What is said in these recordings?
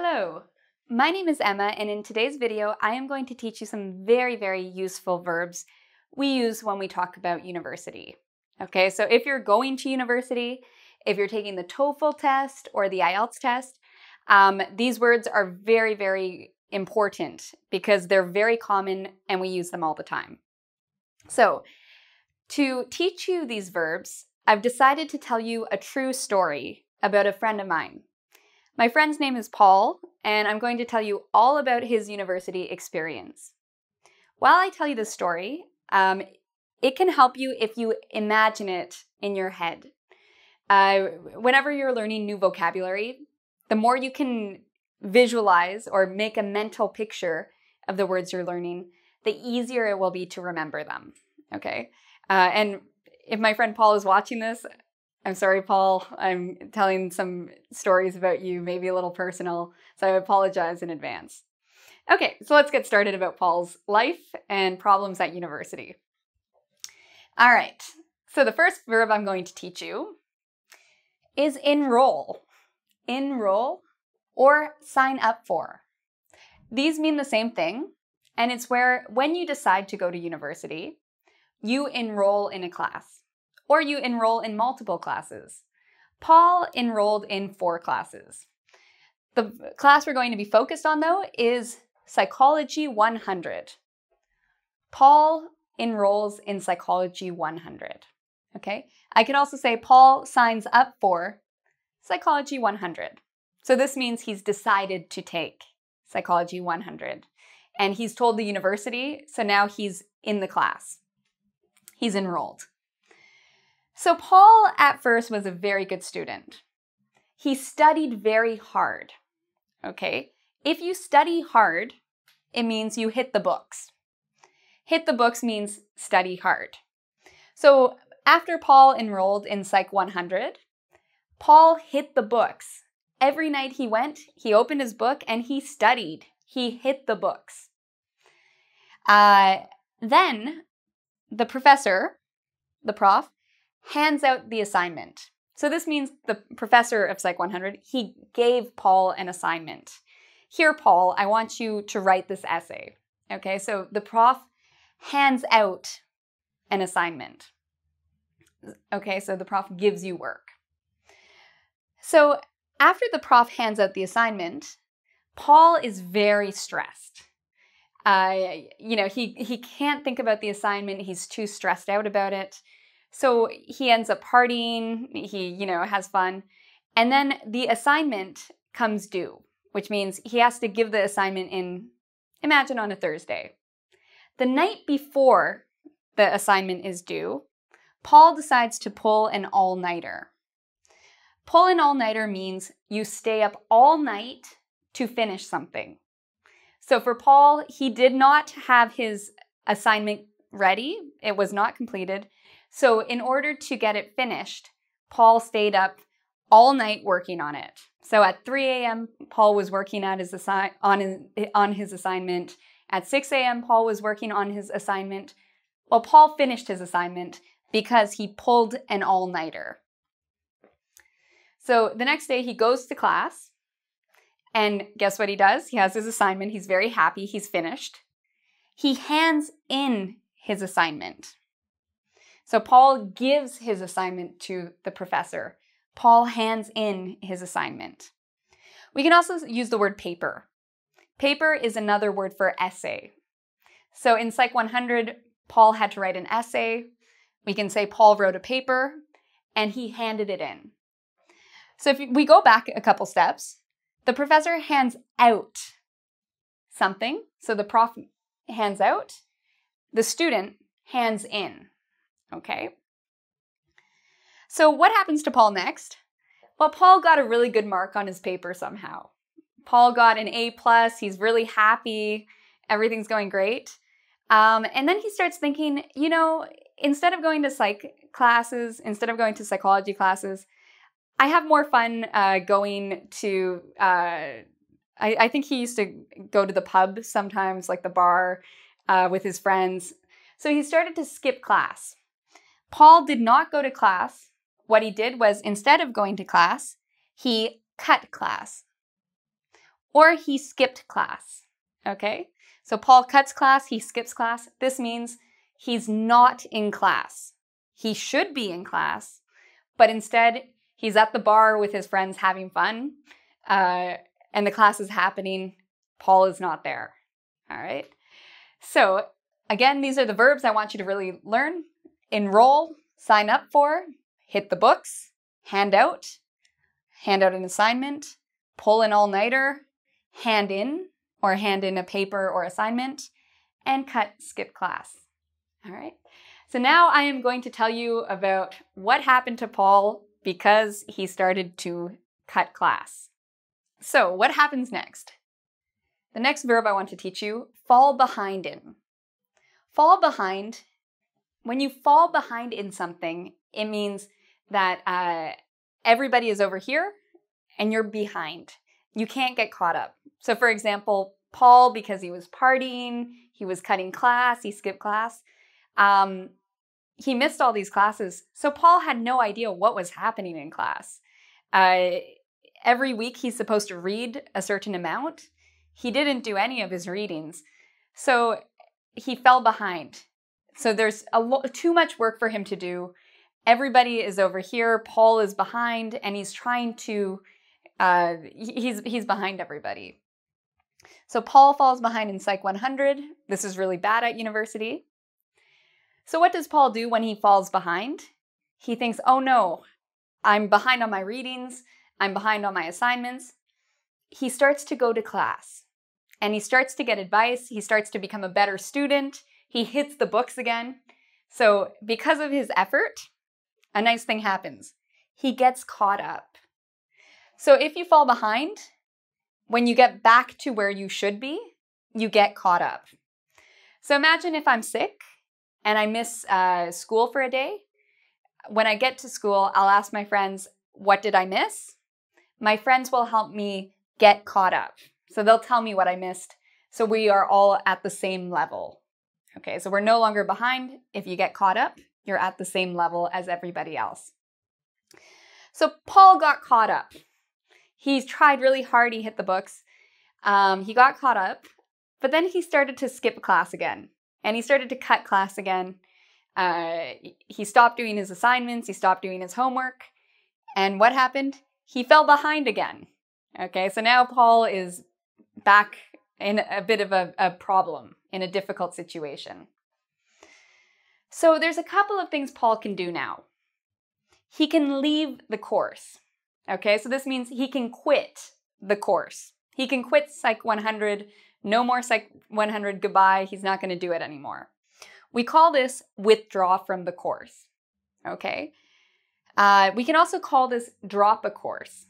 Hello, my name is Emma, and in today's video I am going to teach you some very useful verbs we use when we talk about university. Okay, so if you're going to university, if you're taking the TOEFL test or the IELTS test, these words are very important because they're very common and we use them all the time. So to teach you these verbs, I've decided to tell you a true story about a friend of mine. My friend's name is Paul, and I'm going to tell you all about his university experience. While I tell you this story, it can help you if you imagine it in your head. Whenever you're learning new vocabulary, the more you can visualize or make a mental picture of the words you're learning, the easier it will be to remember them, okay? And if my friend Paul is watching this, I'm sorry, Paul, I'm telling some stories about you, maybe a little personal, so I apologize in advance. Okay, so let's get started about Paul's life and problems at university. All right, so the first verb I'm going to teach you is enroll. Enroll or sign up for. These mean the same thing, and it's where when you decide to go to university, you enroll in a class. Or you enroll in multiple classes. Paul enrolled in 4 classes. The class we're going to be focused on, though, is Psychology 100. Paul enrolls in Psychology 100. Okay? I could also say Paul signs up for Psychology 100. So this means he's decided to take Psychology 100. And he's told the university, so now he's in the class. He's enrolled. So Paul at first was a very good student. He studied very hard, okay? If you study hard, it means you hit the books. Hit the books means study hard. So after Paul enrolled in Psych 100, Paul hit the books. Every night he went, he opened his book and he studied. He hit the books. Then the professor, the prof, hands out the assignment. So this means the professor of Psych 100, he gave Paul an assignment. Here, Paul, I want you to write this essay. Okay, so the prof hands out an assignment. Okay, so the prof gives you work. So after the prof hands out the assignment, Paul is very stressed. He can't think about the assignment. He's too stressed out about it. So he ends up partying, he, has fun. And then the assignment comes due, which means he has to give the assignment in, imagine on a Thursday. The night before the assignment is due, Paul decides to pull an all-nighter. Pull an all-nighter means you stay up all night to finish something. So for Paul, he did not have his assignment ready. It was not completed. So in order to get it finished, Paul stayed up all night working on it. So at 3 a.m., Paul was working on his assignment. At 6 a.m., Paul was working on his assignment. Well, Paul finished his assignment because he pulled an all-nighter. So the next day he goes to class, and guess what he does? He has his assignment. He's very happy. He's finished. He hands in his assignment. So Paul gives his assignment to the professor. Paul hands in his assignment. We can also use the word paper. Paper is another word for essay. So in Psych 100, Paul had to write an essay. We can say Paul wrote a paper and he handed it in. So if we go back a couple steps, the professor hands out something. So the prof hands out, the student hands in. Okay. So what happens to Paul next? Well, Paul got a really good mark on his paper somehow. Paul got an A+, he's really happy, everything's going great. And then he starts thinking, instead of going to psych classes, instead of going to psychology classes, I have more fun going to, I think he used to go to the pub sometimes, like the bar, with his friends. So he started to skip class. Paul did not go to class. What he did was, instead of going to class, he cut class. or he skipped class, okay? So Paul cuts class, he skips class. This means he's not in class. He should be in class, but instead he's at the bar with his friends having fun, and the class is happening. Paul is not there, all right? So again, these are the verbs I want you to really learn. Enroll, sign up for, hit the books, hand out an assignment, pull an all-nighter, hand in a paper or assignment, and cut, skip class. All right. So now I am going to tell you about what happened to Paul because he started to cut class. So what happens next? The next verb I want to teach you, fall behind in. Fall behind, when you fall behind in something, it means that everybody is over here and you're behind. You can't get caught up. So for example, Paul, because he was partying, he was cutting class, he skipped class, he missed all these classes. So Paul had no idea what was happening in class. Every week he's supposed to read a certain amount. He didn't do any of his readings. So he fell behind. So there's too much work for him to do. Everybody is over here. Paul is behind, and he's trying to, he's behind everybody. So Paul falls behind in Psych 100. This is really bad at university. So what does Paul do when he falls behind? He thinks, oh no, I'm behind on my readings. I'm behind on my assignments. He starts to go to class and he starts to get advice. He starts to become a better student. He hits the books again. So because of his effort, a nice thing happens. He gets caught up. So if you fall behind, when you get back to where you should be, you get caught up. So imagine if I'm sick and I miss school for a day. When I get to school, I'll ask my friends, what did I miss? My friends will help me get caught up. So they'll tell me what I missed. So we are all at the same level. Okay, so we're no longer behind. If you get caught up, you're at the same level as everybody else. So Paul got caught up. He tried really hard. He hit the books. He got caught up, but then he started to skip class again. And he started to cut class again. He stopped doing his assignments. He stopped doing his homework. And what happened? He fell behind again. Okay, so now Paul is back in a bit of a problem, in a difficult situation. So there's a couple of things Paul can do now. He can leave the course. Okay, so this means he can quit the course. He can quit Psych 100. No more Psych 100, goodbye. He's not going to do it anymore. We call this withdraw from the course. Okay. We can also call this drop a course.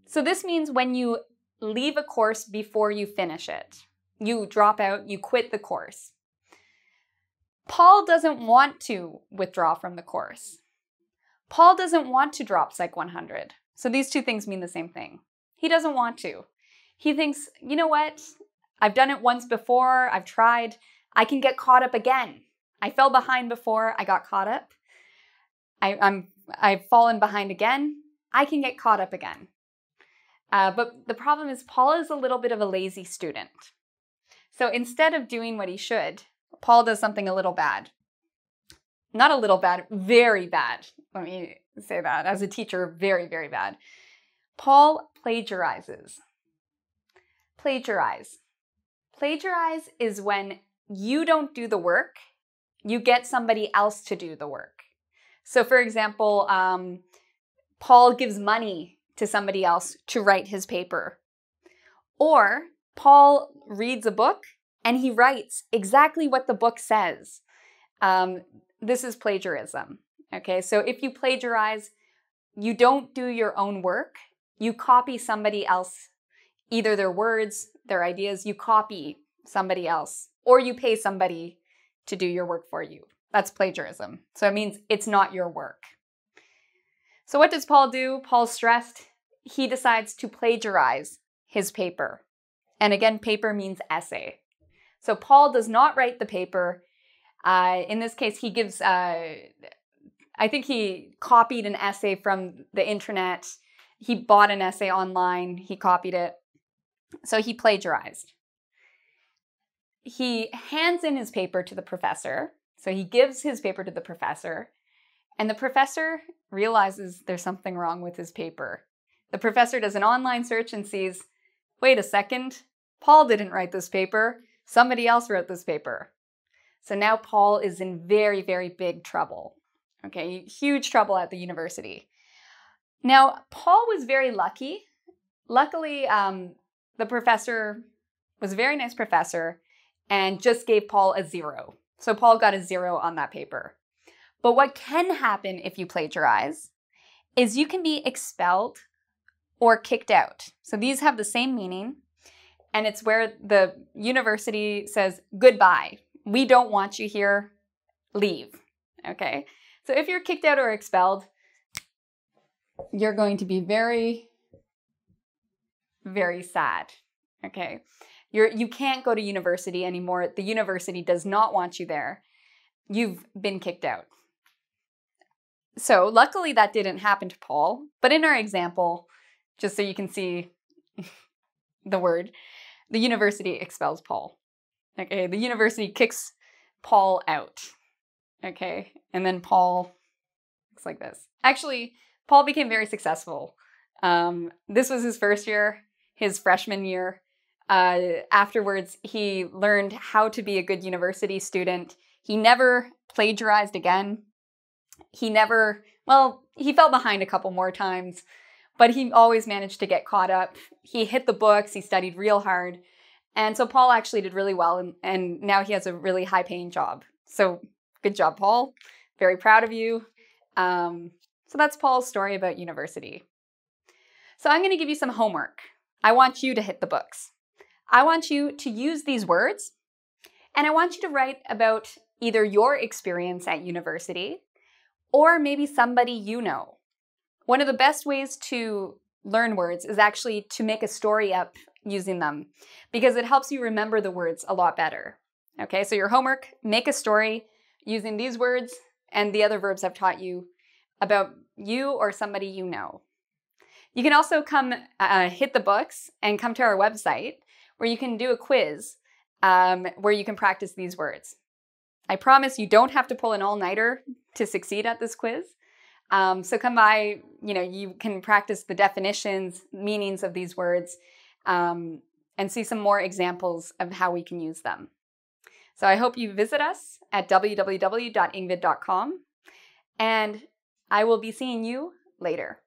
So this means when you leave a course before you finish it. You drop out, you quit the course. Paul doesn't want to withdraw from the course. Paul doesn't want to drop Psych 100. So these two things mean the same thing. He doesn't want to. He thinks, you know what? I've done it once before. I've tried. I can get caught up again. I fell behind before. I got caught up. I've fallen behind again. I can get caught up again. But the problem is Paul is a little bit of a lazy student. So instead of doing what he should, Paul does something a little bad. Not a little bad, very bad. Let me say that. As a teacher, very, very bad. Paul plagiarizes. Plagiarize. Plagiarize is when you don't do the work, you get somebody else to do the work. So for example, Paul gives money to somebody else to write his paper. Or Paul reads a book and he writes exactly what the book says. This is plagiarism. Okay, so if you plagiarize, you don't do your own work. You copy somebody else, either their words, their ideas, you copy somebody else, or you pay somebody to do your work for you. That's plagiarism. So it means it's not your work. So what does Paul do? Paul's stressed. He decides to plagiarize his paper. And again, paper means essay. So Paul does not write the paper. In this case, he gives, I think he copied an essay from the internet. He bought an essay online. He copied it. So he plagiarized. He hands in his paper to the professor. So he gives his paper to the professor, and the professor realizes there's something wrong with his paper. The professor does an online search and sees, wait a second, Paul didn't write this paper. Somebody else wrote this paper. So now Paul is in very, very big trouble. Okay, huge trouble at the university. Now, Paul was very lucky. Luckily, the professor was a very nice professor and just gave Paul a 0. So Paul got a 0 on that paper. But what can happen if you plagiarize is you can be expelled or kicked out. So these have the same meaning, and it's where the university says, goodbye. We don't want you here. Leave. Okay? So if you're kicked out or expelled, you're going to be very, very sad. Okay? You can't go to university anymore. The university does not want you there. You've been kicked out. So luckily that didn't happen to Paul. But in our example, just so you can see the word, the university expels Paul. Okay, the university kicks Paul out. Okay, and then Paul looks like this. Actually, Paul became very successful. This was his first year, his freshman year. Afterwards, he learned how to be a good university student. He never plagiarized again. He fell behind a couple more times, but he always managed to get caught up. He hit the books, he studied real hard. And so Paul actually did really well, and now he has a really high-paying job. So good job, Paul. Very proud of you. So that's Paul's story about university. So I'm going to give you some homework. I want you to hit the books. I want you to use these words, and I want you to write about either your experience at university or maybe somebody you know. One of the best ways to learn words is actually to make a story up using them, because it helps you remember the words a lot better. Okay, so your homework, make a story using these words and the other verbs I've taught you about you or somebody you know. You can also come hit the books and come to our website where you can do a quiz where you can practice these words. I promise you don't have to pull an all-nighter to succeed at this quiz. So come by, you can practice the definitions, meanings of these words, and see some more examples of how we can use them. So I hope you visit us at www.engvid.com, and I will be seeing you later.